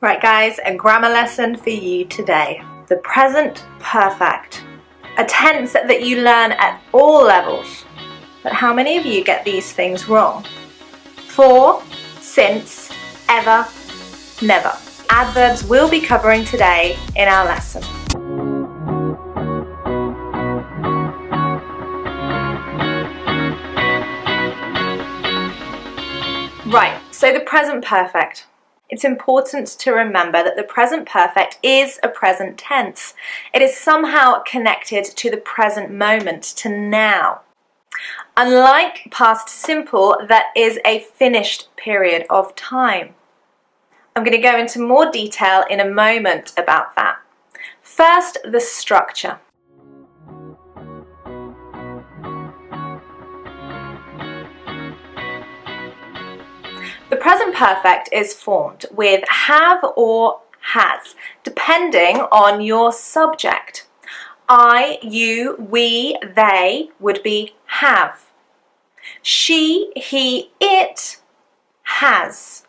Right guys, a grammar lesson for you today. The present perfect. A tense that you learn at all levels. But how many of you get these things wrong? For, since, ever, never. Adverbs we'll be covering today in our lesson. Right, so the present perfect. It's important to remember that the present perfect is a present tense. It is somehow connected to the present moment, to now. Unlike past simple, that is a finished period of time. I'm going to go into more detail in a moment about that. First, the structure. The present perfect is formed with have or has, depending on your subject. I, you, we, they would be have. She, he, it has.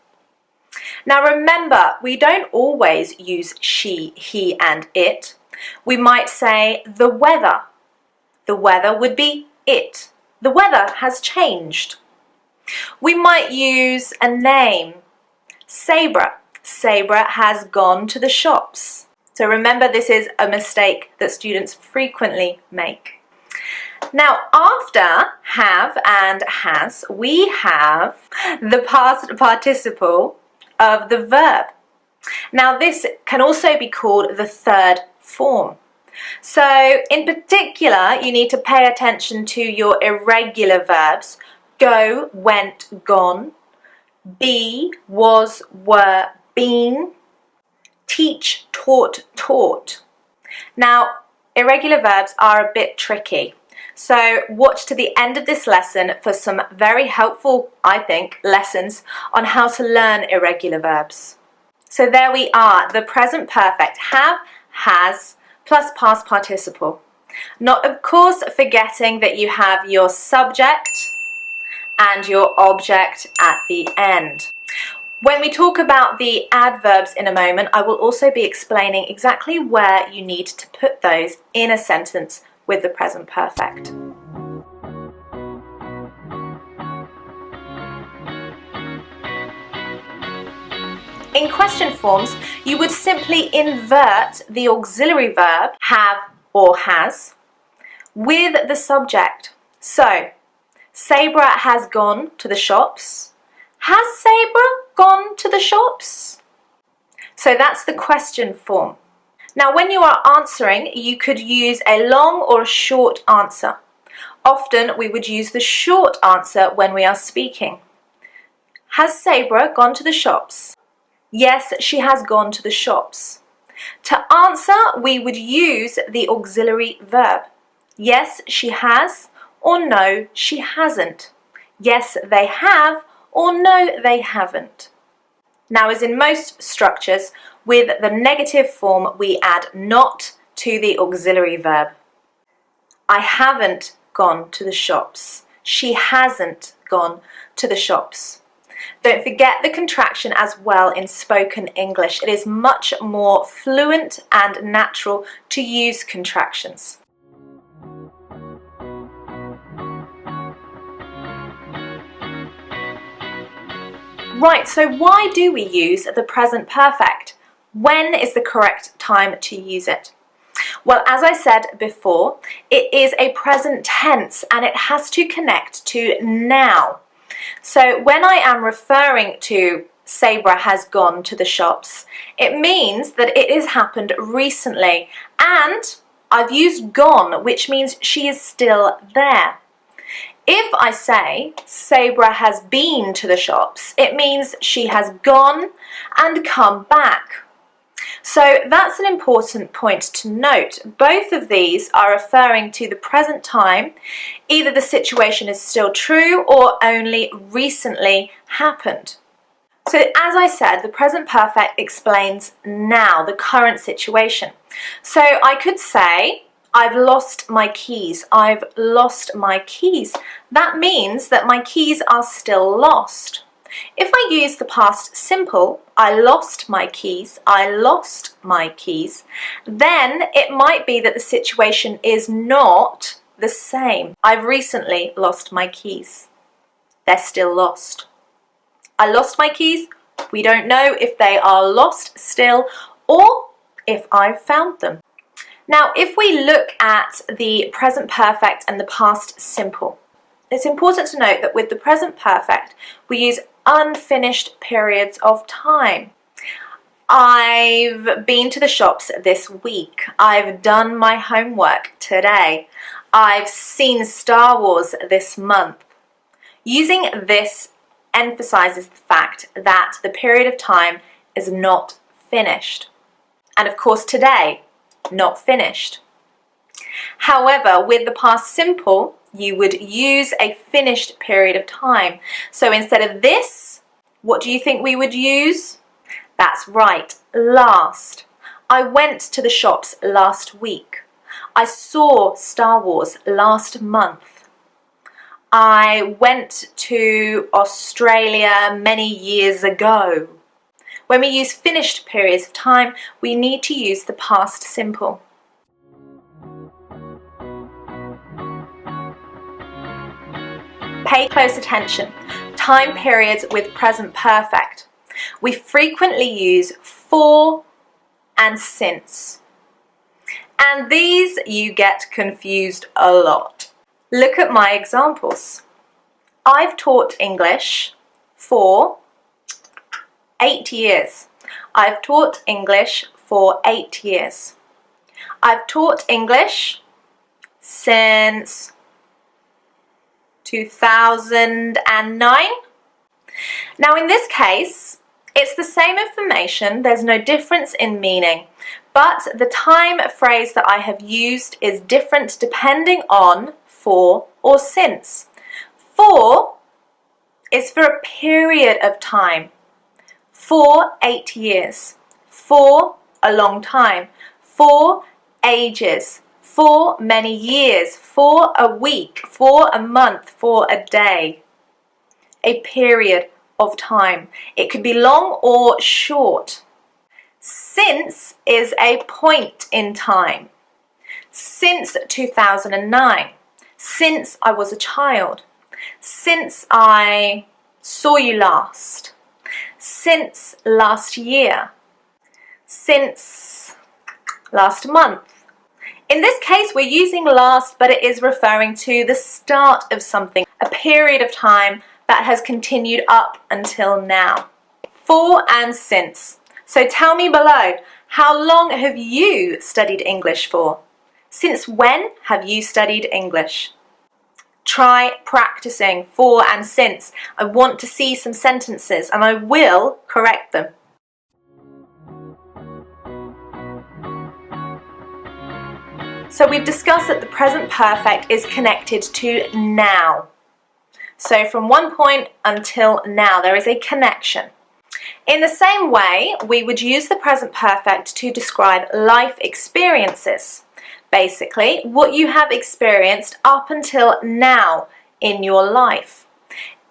Now remember, we don't always use she, he, and it. We might say the weather. The weather would be it. The weather has changed. We might use a name. Sabrah. Sabrah has gone to the shops. So remember, this is a mistake that students frequently make. Now, after have and has, we have the past participle of the verb. Now, this can also be called the third form. So, in particular, you need to pay attention to your irregular verbs. Go, went, gone. Be, was, were, been. Teach, taught, taught. Now, irregular verbs are a bit tricky. So watch to the end of this lesson for some very helpful, I think, lessons on how to learn irregular verbs. So there we are, the present perfect, have, has, plus past participle. Not, of course, forgetting that you have your subject and your object at the end. When we talk about the adverbs in a moment, I will also be explaining exactly where you need to put those in a sentence with the present perfect. In question forms, you would simply invert the auxiliary verb have or has with the subject. So, Sabrah has gone to the shops. Has Sabrah gone to the shops? So that's the question form. Now, when you are answering, you could use a long or a short answer. Often we would use the short answer when we are speaking. Has Sabrah gone to the shops? Yes, she has gone to the shops. To answer, we would use the auxiliary verb. Yes, she has, or no, she hasn't. Yes, they have, or no, they haven't. Now, as in most structures, with the negative form, we add not to the auxiliary verb. I haven't gone to the shops. She hasn't gone to the shops. Don't forget the contraction as well in spoken English. It is much more fluent and natural to use contractions. Right, so why do we use the present perfect? When is the correct time to use it? Well, as I said before, it is a present tense and it has to connect to now. So when I am referring to Sabrah has gone to the shops, it means that it has happened recently and I've used gone, which means she is still there. If I say Sabrah has been to the shops, it means she has gone and come back. So that's an important point to note. Both of these are referring to the present time. Either the situation is still true or only recently happened. So as I said, the present perfect explains now, the current situation. So I could say, I've lost my keys. I've lost my keys. That means that my keys are still lost. If I use the past simple, I lost my keys, I lost my keys, then it might be that the situation is not the same. I've recently lost my keys. They're still lost. I lost my keys. We don't know if they are lost still or if I've found them. Now, if we look at the present perfect and the past simple, it's important to note that with the present perfect, we use unfinished periods of time. I've been to the shops this week. I've done my homework today. I've seen Star Wars this month. Using this emphasizes the fact that the period of time is not finished. And of course today, not finished. However, with the past simple, you would use a finished period of time. So instead of this, what do you think we would use? That's right, last. I went to the shops last week. I saw Star Wars last month. I went to Australia many years ago. When we use finished periods of time, we need to use the past simple. Pay close attention. Time periods with present perfect. We frequently use for and since. And these you get confused a lot. Look at my examples. I've taught English for 8 years. I've taught English for 8 years. I've taught English since 2009. Now in this case, it's the same information, there's no difference in meaning, but the time phrase that I have used is different depending on for or since. For is for a period of time. For 8 years. For a long time. For ages. For many years. For a week. For a month. For a day. A period of time. It could be long or short. Since is a point in time. Since 2009. Since I was a child. Since I saw you last. Since last year. Since last month. In this case, we're using last, but it is referring to the start of something, a period of time that has continued up until now. For and since. So tell me below, how long have you studied English for? Since when have you studied English? Try practicing for and since. I want to see some sentences and I will correct them. So we've discussed that the present perfect is connected to now. So from one point until now, there is a connection. In the same way, we would use the present perfect to describe life experiences. Basically, what you have experienced up until now in your life.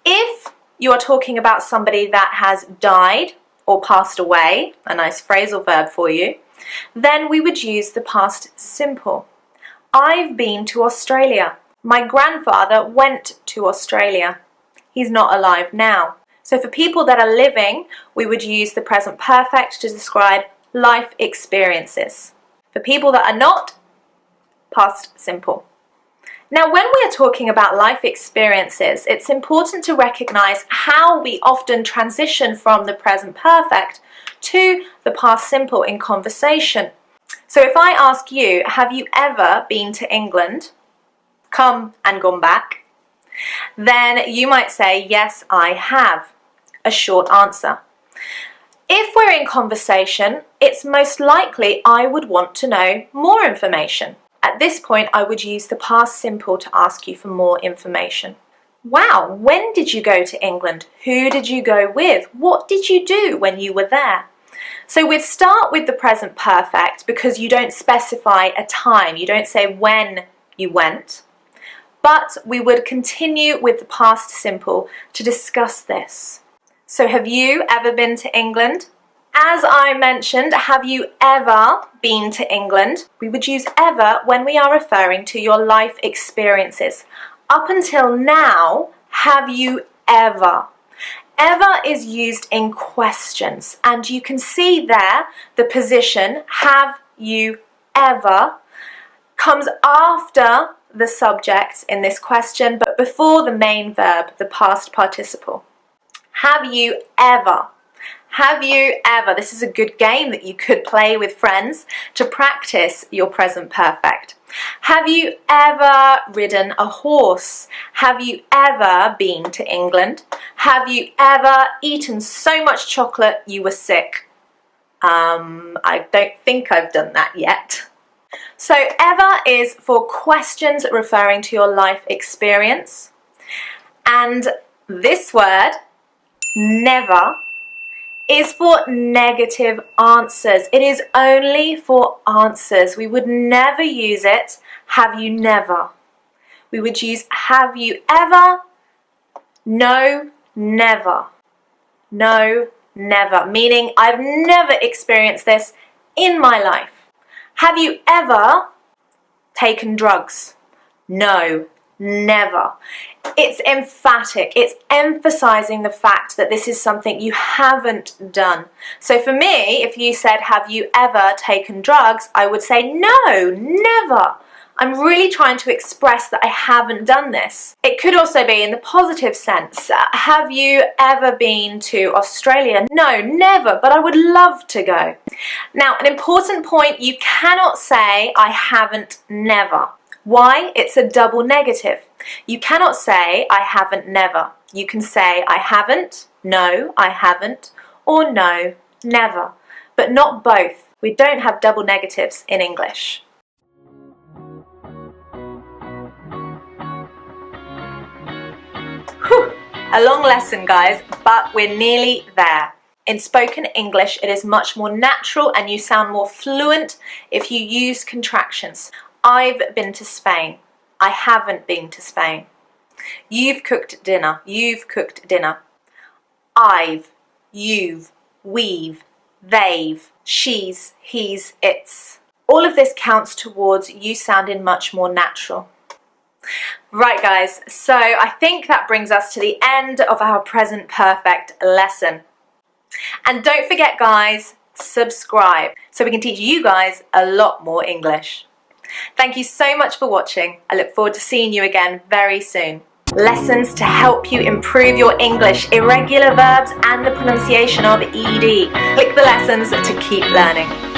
If you are talking about somebody that has died or passed away, a nice phrasal verb for you, then we would use the past simple. I've been to Australia. My grandfather went to Australia. He's not alive now. So for people that are living, we would use the present perfect to describe life experiences. For people that are not, past simple. Now, when we are talking about life experiences, it's important to recognize how we often transition from the present perfect to the past simple in conversation. So if I ask you, have you ever been to England, come and gone back? Then you might say, yes, I have. A short answer. If we're in conversation, it's most likely I would want to know more information. At this point, I would use the past simple to ask you for more information. Wow, when did you go to England? Who did you go with? What did you do when you were there? So we'd start with the present perfect because you don't specify a time. You don't say when you went. But we would continue with the past simple to discuss this. So have you ever been to England? As I mentioned, have you ever been to England? We would use ever when we are referring to your life experiences. Up until now, have you ever? Ever is used in questions, and you can see there the position, have you ever, comes after the subject in this question, but before the main verb, the past participle. Have you ever? Have you ever? This is a good game that you could play with friends to practice your present perfect. Have you ever ridden a horse? Have you ever been to England? Have you ever eaten so much chocolate you were sick? I don't think I've done that yet. So ever is for questions referring to your life experience. And this word, never, is for negative answers. It is only for answers. We would never use it, have you never. We would use have you ever, no, never. No, never, meaning I've never experienced this in my life. Have you ever taken drugs? No, never. It's emphatic. It's emphasizing the fact that this is something you haven't done. So for me, if you said, have you ever taken drugs? I would say, no, never. I'm really trying to express that I haven't done this. It could also be in the positive sense. Have you ever been to Australia? No, never, but I would love to go. Now, an important point, you cannot say I haven't never. Why? It's a double negative. You cannot say I haven't never. You can say I haven't, no, I haven't, or no, never, but not both. We don't have double negatives in English. Whew, a long lesson, guys, but we're nearly there. In spoken English, it is much more natural and you sound more fluent if you use contractions. I've been to Spain. I haven't been to Spain. You've cooked dinner. You've cooked dinner. I've, you've, we've, they've, she's, he's, it's. All of this counts towards you sounding much more natural. Right, guys, so I think that brings us to the end of our present perfect lesson. And don't forget, guys, subscribe so we can teach you guys a lot more English. Thank you so much for watching. I look forward to seeing you again very soon. Lessons to help you improve your English, irregular verbs and the pronunciation of ED. Click the lessons to keep learning.